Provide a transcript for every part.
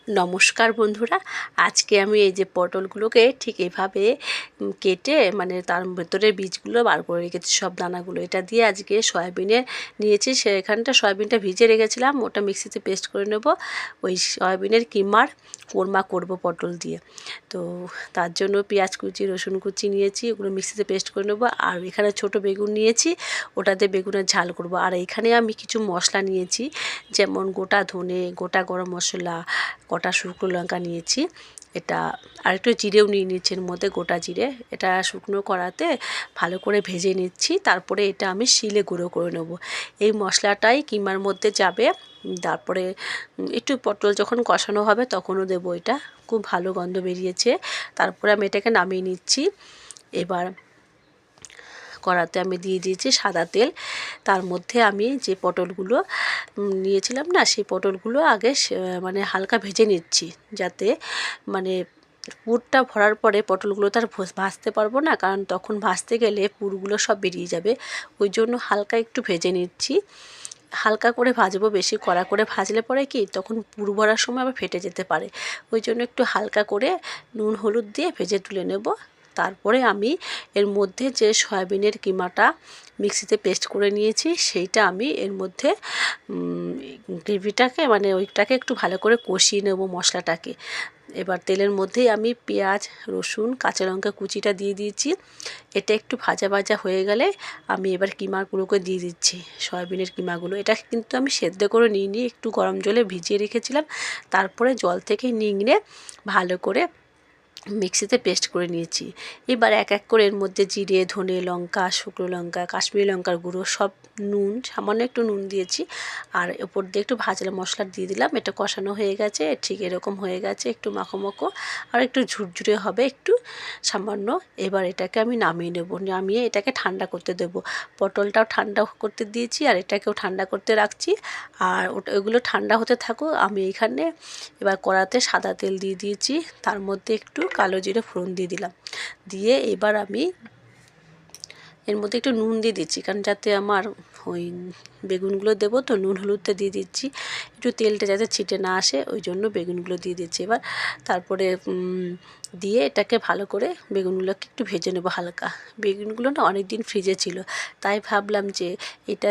নমস্কার বন্ধুরা, আজকে আমি এই যে পটলগুলোকে ঠিক এইভাবে কেটে মানে তার ভেতরের বীজগুলো বার করে রেখেছি, সব দানাগুলো। এটা দিয়ে আজকে সয়াবিনের নিয়েছি, সেখানটা সয়াবিনটা ভিজে রেখেছিলাম, ওটা মিক্সিতে পেস্ট করে নেব। ওই সয়াবিনের কিমার কোরমা করব পটল দিয়ে। তো তার জন্য পেঁয়াজ কুচি, রসুন কুচি নিয়েছি, ওগুলো মিক্সিতে পেস্ট করে নেব। আর এখানে ছোট বেগুন নিয়েছি, ওটাতে বেগুনের ঝাল করব। আর এখানে আমি কিছু মশলা নিয়েছি, যেমন গোটা ধনে, গোটা গরম মশলা, গোটা শুকনো লঙ্কা নিয়েছি। এটা আর একটু জিরেও নিয়ে নিচ্ছি এর মধ্যে, গোটা জিরে। এটা শুকনো কড়াতে ভালো করে ভেজে নিচ্ছি, তারপরে এটা আমি শিলে গুঁড়ো করে নেব। এই মশলাটাই কিমার মধ্যে যাবে। তারপরে একটু পটল যখন কষানো হবে তখনও দেবো। এটা খুব ভালো গন্ধ বেরিয়েছে। তারপরে আমি এটাকে নামিয়ে নিচ্ছি। এবার কড়াতে আমি দিয়ে দিয়েছি সাদা তেল। তার মধ্যে আমি যে পটলগুলো নিয়েছিলাম না, সেই পটলগুলো আগে মানে হালকা ভেজে নিচ্ছি, যাতে মানে পুরটা ভরার পরে পটলগুলো তো আর ভাজতে পারবো না, কারণ তখন ভাজতে গেলে পুরগুলো সব বেরিয়ে যাবে। ওই জন্য হালকা একটু ভেজে নিচ্ছি। হালকা করে ভাজবো, বেশি কড়া করে ভাজলে পরে কি তখন পুর ভরার সময় আবার ফেটে যেতে পারে। ওই জন্য একটু হালকা করে নুন হলুদ দিয়ে ভেজে তুলে নেব। তারপরে আমি এর মধ্যে যে সয়াবিনের কিমাটা মিক্সিতে পেস্ট করে নিয়েছি, সেইটা আমি এর মধ্যে গ্রেভিটাকে মানে ওইটাকে একটু ভালো করে কষিয়ে নেব মশলাটাকে। এবার তেলের মধ্যেই আমি পেঁয়াজ, রসুন, কাঁচা লঙ্কা কুচিটা দিয়ে দিয়েছি। এটা একটু ভাজা ভাজা হয়ে গেলে আমি এবার কিমাগুলোকে দিয়ে দিচ্ছি, সয়াবিনের কিমাগুলো। এটা কিন্তু আমি সেদ্ধ করে নিইনি, একটু গরম জলে ভিজিয়ে রেখেছিলাম, তারপরে জল থেকে নিংড়ে ভালো করে মিক্সিতে পেস্ট করে নিয়েছি। এবার এক এক করে এর মধ্যে জিরে, ধনে, লঙ্কা, শুকনো লঙ্কা, কাশ্মীরি লঙ্কার গুঁড়ো, সব নুন, সামান্য একটু নুন দিয়েছি। আর ওপর দিয়ে একটু ভাজা মশলা দিয়ে দিলাম। এটা কষানো হয়ে গেছে, ঠিক এরকম হয়ে গেছে, একটু মাখো মাখো আর একটু ঝুরঝুরে হবে একটু সামান্য। এবার এটাকে আমি নামিয়ে নেব, নামিয়ে এটাকে ঠান্ডা করতে দেব। পটলটাও ঠান্ডা করতে দিয়েছি আর এটাকেও ঠান্ডা করতে রাখছি। আর ওগুলো ঠান্ডা হতে থাকুক। আমি এইখানে এবার কড়াতে সাদা তেল দিয়ে দিয়েছি, তার মধ্যে একটু কালো জিরে ফোড়ন দিয়ে দিলাম। দিয়ে এবার আমি এর মধ্যে একটু নুন দিয়ে দিচ্ছি, কারণ যাতে আমার ওই বেগুনগুলো দেবো তো নুন হলুদটা দিয়ে দিচ্ছি, একটু তেলটা যাতে ছিটে না আসে, ওই জন্য বেগুনগুলো দিয়ে দিচ্ছি। এবার তারপরে দিয়ে এটাকে ভালো করে বেগুনগুলোকে একটু ভেজে নেবো হালকা। বেগুনগুলো না অনেক দিন ফ্রিজে ছিল, তাই ভাবলাম যে এটা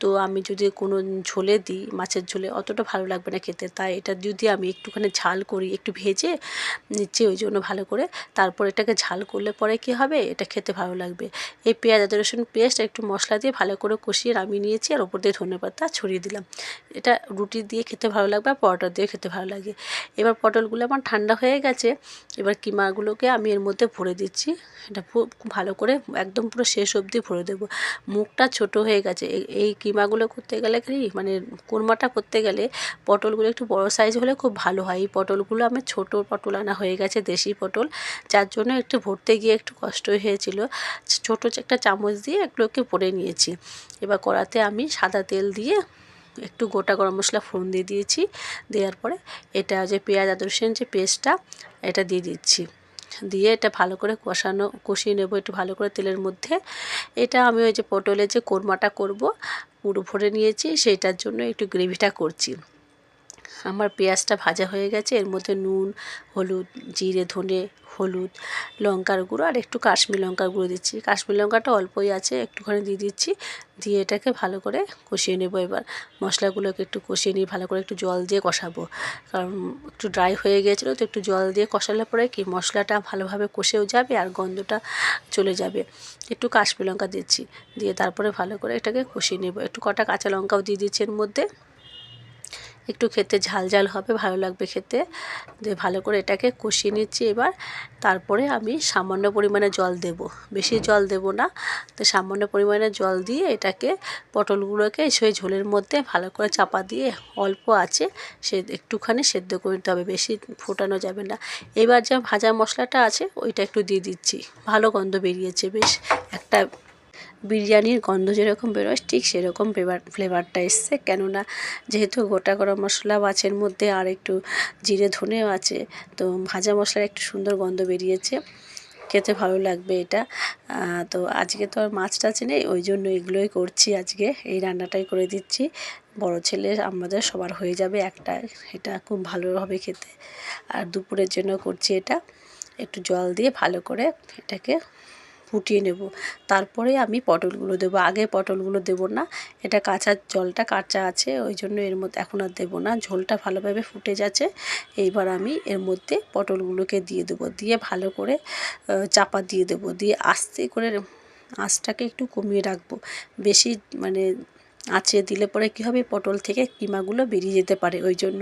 তো আমি যদি কোনো ঝোলে দিই, মাছের ঝোলে অতটা ভালো লাগবে না খেতে, তাই এটা যদি আমি একটুখানি ঝাল করি, একটু ভেজে নিচ্ছি ওই জন্য ভালো করে। তারপর এটাকে ঝাল করলে পরে কী হবে, এটা খেতে ভালো লাগবে। এই পেঁয়াজ আদা রসুন পেস্ট একটু মশলা দিয়ে ভালো করে কষিয়ে নামিয়ে নিয়েছি, আর ওপর দিয়ে ধনেপাতা ছড়িয়ে দিলাম। এটা রুটি দিয়ে খেতে ভালো লাগবে আর পরোটা দিয়ে খেতে ভালো লাগে। এবার পটলগুলো আমার ঠান্ডা হয়ে গেছে। এবার কিমাগুলোকে আমি এর মধ্যে ভরে দিচ্ছি। এটা খুব ভালো করে একদম পুরো শেষ অবধি ভরে দেবো। মুখটা ছোট হয়ে গেছে। এই কিমাগুলো করতে গেলে কি মানে কোরমাটা করতে গেলে পটলগুলো একটু বড় সাইজ হলে খুব ভালো হয়। এই পটলগুলো আমার ছোট পটল আনা হয়ে গেছে, দেশি পটল, যার জন্য একটু ভরতে গিয়ে একটু কষ্ট হয়েছিল। ছোটো একটা চামচ দিয়ে এগুলোকে ভরে নিয়েছি। এবার কড়াতে আমি সাদা তেল দিয়ে একটু গোটা গরম মশলা ফোড়ন দিয়ে দিয়েছি। দেওয়ার পরে এটা যে পেঁয়াজ আদা রসুন যে পেস্টটা, এটা দিয়ে দিচ্ছি। দিয়ে এটা ভালো করে কষিয়ে নেব একটু ভালো করে তেলের মধ্যে। এটা আমি ওই যে পটলের যে কোরমাটা করব, পুরো ভরে নিয়েছি, সেইটার জন্য একটু গ্রেভিটা করছি। আমার পেঁয়াজটা ভাজা হয়ে গেছে, এর মধ্যে নুন, হলুদ, জিরে, ধনে, হলুদ, লঙ্কার গুঁড়ো আর একটু কাশ্মীরি লঙ্কার গুঁড়ো দিচ্ছি। কাশ্মীরি লঙ্কাটা অল্পই আছে, একটুখানি দিয়ে দিচ্ছি। দিয়ে এটাকে ভালো করে কষিয়ে নেব। এবার মশলাগুলোকে একটু কষিয়ে নিয়ে ভালো করে একটু জল দিয়ে কষাবো, কারণ একটু ড্রাই হয়ে গিয়েছিলো, তো একটু জল দিয়ে কষালে পরে কি মশলাটা ভালোভাবে কষেও যাবে আর গন্ধটা চলে যাবে। একটু কাশ্মীরি লঙ্কা দিচ্ছি, দিয়ে তারপরে ভালো করে এটাকে কষিয়ে নেব। একটু কটা কাঁচা লঙ্কাও দিয়ে দিচ্ছি এর মধ্যে, একটু খেতে ঝাল ঝাল হবে, ভালো লাগবে খেতে। দিয়ে ভালো করে এটাকে কষিয়ে নিচ্ছি। এবার তারপরে আমি সামান্য পরিমাণে জল দেব, বেশি জল দেব না। তো সামান্য পরিমাণে জল দিয়ে এটাকে পটলগুলোকে সেই ঝোলের মধ্যে ভালো করে চাপা দিয়ে অল্প আছে সে একটুখানি সেদ্ধ করে নিতে হবে, বেশি ফোটানো যাবে না। এবার যে ভাজা মশলাটা আছে ওইটা একটু দিয়ে দিচ্ছি। ভালো গন্ধ বেরিয়েছে, বেশ একটা বিরিয়ানির গন্ধ যেরকম বেরোয় ঠিক সেরকম ফ্লেভারটা এসছে। কেননা যেহেতু গোটা গরম মশলাও আছে এর মধ্যে, আর একটু জিরে ধনেও আছে, তো ভাজা মশলার একটু সুন্দর গন্ধ বেরিয়েছে। খেতে ভালো লাগবে এটা। তো আজকে তো আর মাছ টাছ নেই, ওই জন্য এগুলোই করছি, আজকে এই রান্নাটাই করে দিচ্ছি। বড় ছেলে আমাদের সবার হয়ে যাবে একটা, এটা খুব ভালো হবে খেতে। আর দুপুরের জন্য করছি এটা, একটু জল দিয়ে ভালো করে এটাকে ফুটিয়ে নেব। তারপরে আমি পটলগুলো দেবো, আগে পটলগুলো দেবো না, এটা কাঁচা, জলটা কাঁচা আছে ওই জন্য এর মধ্যে এখন আর দেবো না। ঝোলটা ভালোভাবে ফুটে যাচ্ছে, এইবার আমি এর মধ্যে পটলগুলোকে দিয়ে দেবো, দিয়ে ভালো করে চাপা দিয়ে দেবো, দিয়ে আস্তে করে আঁচটাকে একটু কমিয়ে রাখবো। বেশি মানে আঁচে দিলে পরে কী হবে, পটল থেকে কিমাগুলো বেরিয়ে যেতে পারে, ওই জন্য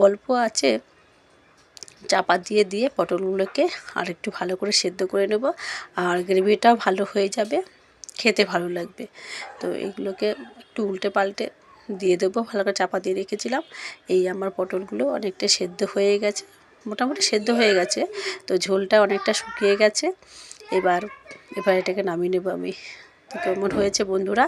অল্প আঁচে চাপা দিয়ে দিয়ে পটলগুলোকে আর একটু ভালো করে সেদ্ধ করে নেব, আর গ্রেভিটাও ভালো হয়ে যাবে, খেতে ভালো লাগবে। তো এগুলোকে একটু উল্টে পাল্টে দিয়ে দেবো, ভালো করে চাপা দিয়ে রেখেছিলাম। এই আমার পটলগুলো অনেকটা সেদ্ধ হয়ে গেছে, মোটামুটি সেদ্ধ হয়ে গেছে, তো ঝোলটা অনেকটা শুকিয়ে গেছে। এবার এটাকে নামিয়ে নেব আমি। তো কেমন হয়েছে বন্ধুরা,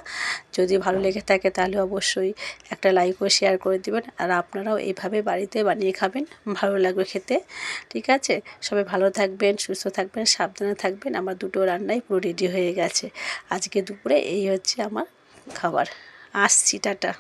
যদি ভালো লেগে থাকে তাহলে অবশ্যই একটা লাইক ও শেয়ার করে দেবেন, আর আপনারাও এইভাবে বাড়িতে বানিয়ে খাবেন, ভালো লাগবে খেতে। ঠিক আছে, সবাই ভালো থাকবেন, সুস্থ থাকবেন, সাবধানে থাকবেন। আমার দুটো রান্নাই পুরো রেডি হয়ে গেছে আজকে দুপুরে, এই হচ্ছে আমার খাবার। আসছি, টাটা।